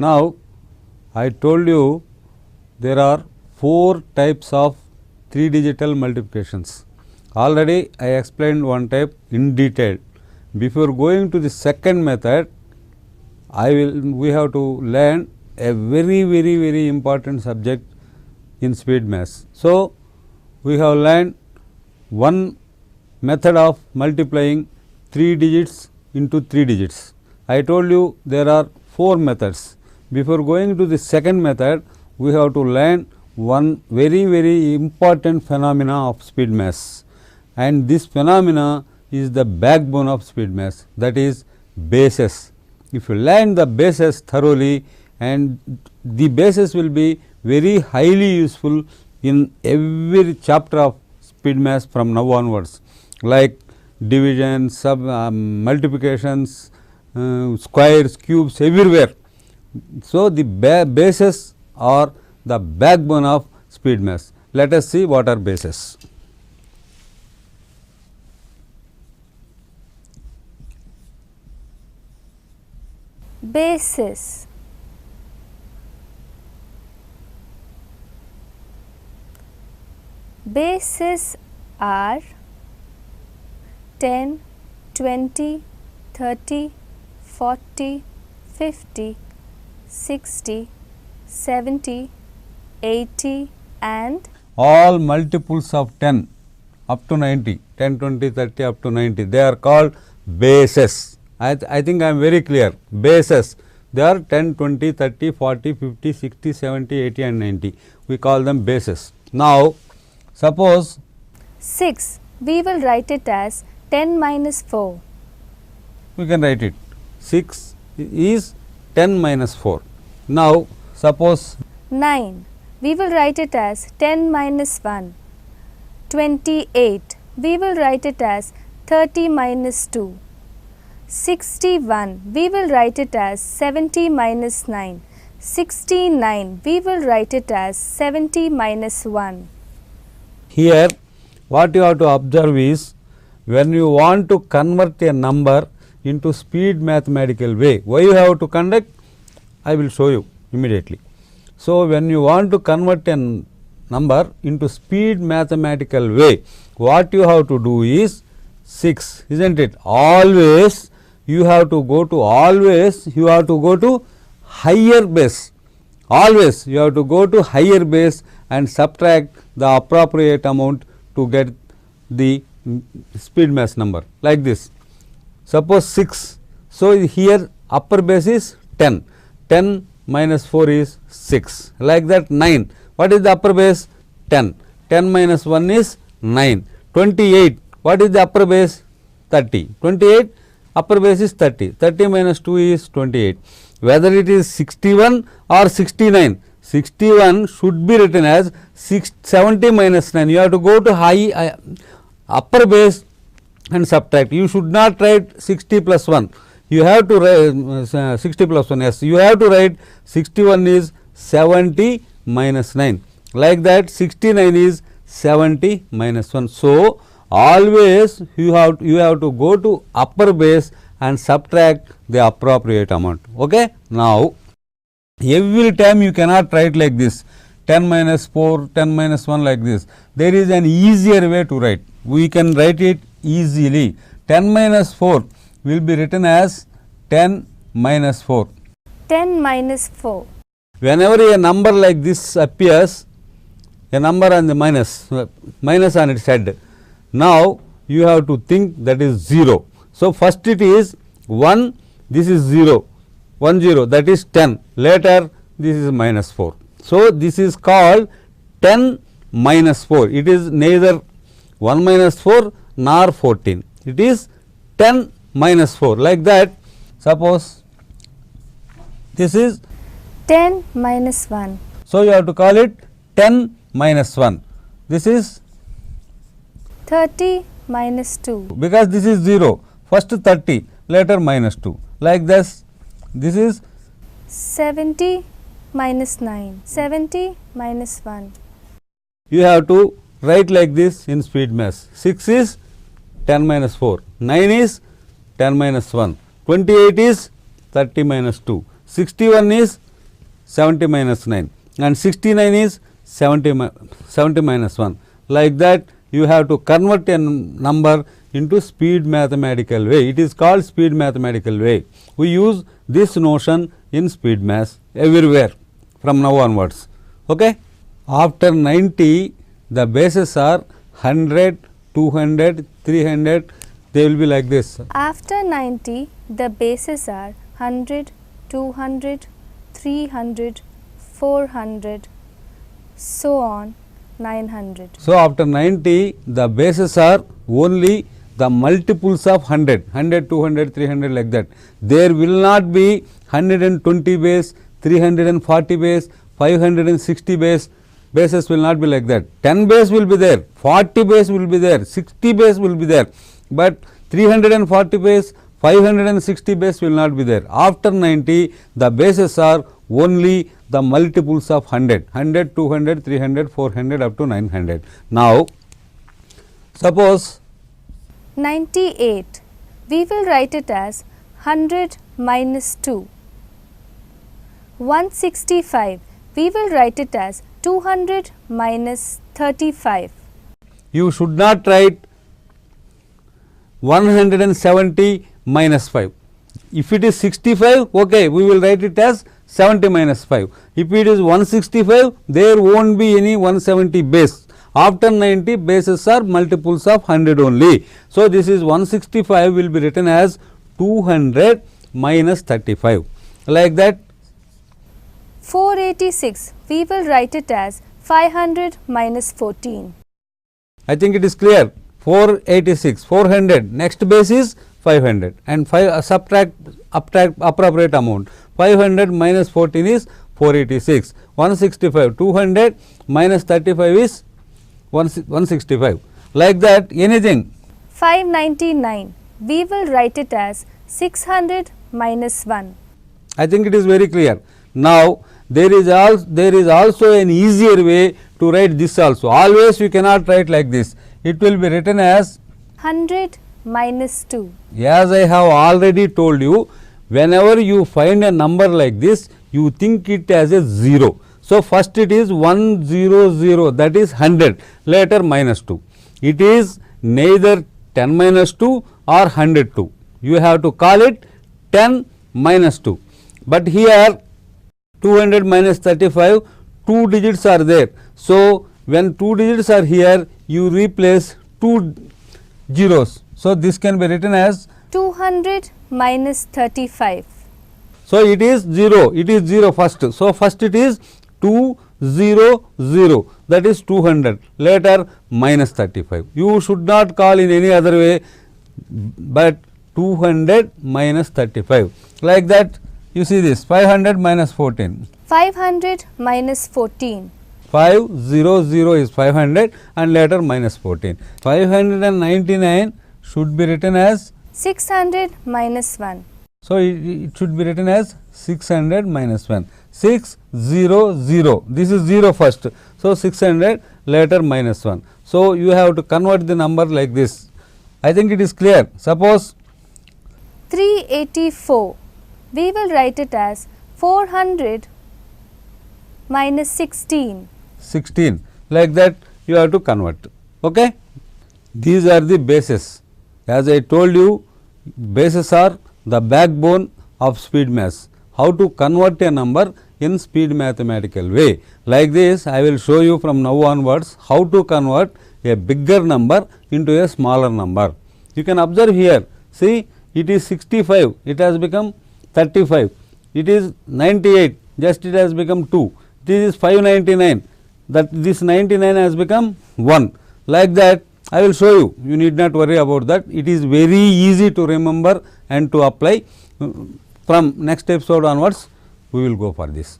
Now, I told you there are 4 types of 3 digital multiplications. Already I explained one type in detail. Before going to the second method, we have to learn a very important subject in speed maths. So, we have learned one method of multiplying 3 digits into 3 digits. I told you there are 4 methods. Before going to the second method, we have to learn one very important phenomena of speed maths, and this phenomena is the backbone of speed maths, that is bases. If you learn the bases thoroughly, and the bases will be very highly useful in every chapter of speed maths from now onwards, like division, multiplications, squares, cubes, everywhere. So, the bases are the backbone of speed maths. Let us see what are bases. Bases. Bases are 10, 20, 30, 40, 50, 60, 70, 80 and all multiples of 10 up to 90, 10, 20, 30 up to 90, they are called bases. I think I am very clear. Bases, they are 10, 20, 30, 40, 50, 60, 70, 80 and 90. We call them bases. Now, suppose 6, we will write it as 10 minus 4. We can write it. 6 is 10 minus 4. Now, suppose 9, we will write it as 10 minus 1. 28, we will write it as 30 minus 2. 61, we will write it as 70 minus 9. 69, we will write it as 70 minus 1. Here, what you have to observe is, when you want to convert a number into speed mathematical way, why you have to conduct? I will show you immediately. So, when you want to convert a number into speed mathematical way, what you have to do is 6, isn't it? Always you have to go to higher base. Always you have to go to higher base and subtract the appropriate amount to get the speed mass number, like this. Suppose 6. So, here upper base is 10. 10 minus 4 is 6. Like that 9. What is the upper base? 10. 10 minus 1 is 9. 28. What is the upper base? 30. 28 upper base is 30. 30 minus 2 is 28. Whether it is 61 or 69, 61 should be written as 70 minus 9. You have to go to high upper base and subtract. You should not write 60 plus 1. You have to write 60 plus 1. Yes, you have to write 61 is 70 minus 9. Like that 69 is 70 minus 1. So, always you have to go to upper base and subtract the appropriate amount. Okay? Now, every time you cannot write like this 10 minus 4, 10 minus 1 like this. There is an easier way to write. We can write it easily. 10 minus 4 will be written as 10 minus 4. 10 minus 4. Whenever a number like this appears, a number and the minus on its head, now you have to think that is 0. So, first it is 1, this is 0, 1 0, that is 10, later this is minus 4. So, this is called 10 minus 4, it is neither 1 minus 4 nor 14, it is 10 minus 4, like that. Suppose this is 10 minus 1. So, you have to call it 10 minus 1, this is 30 minus 2. Because this is 0, first 30, later minus 2, like this. This is 70 minus 9, 70 minus 1. You have to write like this in speed maths. 6 is 10 minus 4, 9 is 10 minus 1, 28 is 30 minus 2, 61 is 70 minus 9, and 69 is 70 minus 1. Like that you have to convert a number into speed mathematical way. It is called speed mathematical way. We use this notion in speed maths everywhere from now onwards. Okay? After 90, the bases are 100, 200, 300, they will be like this. After 90, the bases are 100, 200, 300, 400, so on 900. So, after 90, the bases are only the multiples of 100, 100, 200, 300 like that. There will not be 120 base, 340 base, 560 base, bases will not be like that. 10 base will be there, 40 base will be there, 60 base will be there, but 340 base, 560 base will not be there. After 90, the bases are only the multiples of 100, 100, 200, 300, 400 up to 900. Now, suppose 98, we will write it as 100 minus 2. 165, we will write it as 200 minus 35. you should not write 170 minus 5. If it is 65, okay, we will write it as 70 minus 5. If it is 165, there won't be any 170 base. After 90, bases are multiples of 100 only. So, this is 165 will be written as 200 minus 35. Like that. 486, we will write it as 500 minus 14. I think it is clear. 486, 400, next base is 500 and subtract appropriate amount. 500 minus 14 is 486. 165, 200 minus 35 is 165. Like that, anything. 599, we will write it as 600 minus 1. I think it is very clear. Now, there is also an easier way to write this also. Always you cannot write like this. It will be written as 100 minus 2. As I have already told you, whenever you find a number like this, you think it as a 0. So, first it is 100, that is 100, later minus 2. It is neither 10 minus 2 or 102. You have to call it 10 minus 2. But here 200 minus 35, 2 digits are there. So, when 2 digits are here, you replace 2 zeros. So, this can be written as 200 minus 35. So, it is 0, it is 0 first. So, first it is 200, that is 200, later minus 35. You should not call in any other way, but 200 minus 35. Like that, you see this 500 minus 14. 500 minus 14. 500 is 500 and later minus 14. 599 should be written as 600 minus 1. So, it should be written as 600 minus 1. 600, this is 0 first. So, 600 later minus 1. So, you have to convert the number like this. I think it is clear. Suppose 384, we will write it as 400 minus 16. 16, like that you have to convert. Okay? These are the bases. As I told you, bases are the backbone of speed maths. How to convert a number in speed mathematical way. Like this, I will show you from now onwards how to convert a bigger number into a smaller number. You can observe here, see, it is 65, it has become 35. It is 98, just it has become 2. This is 599, that this 99 has become 1. Like that, I will show you. You need not worry about that. It is very easy to remember and to apply. From next episode onwards, we will go for this.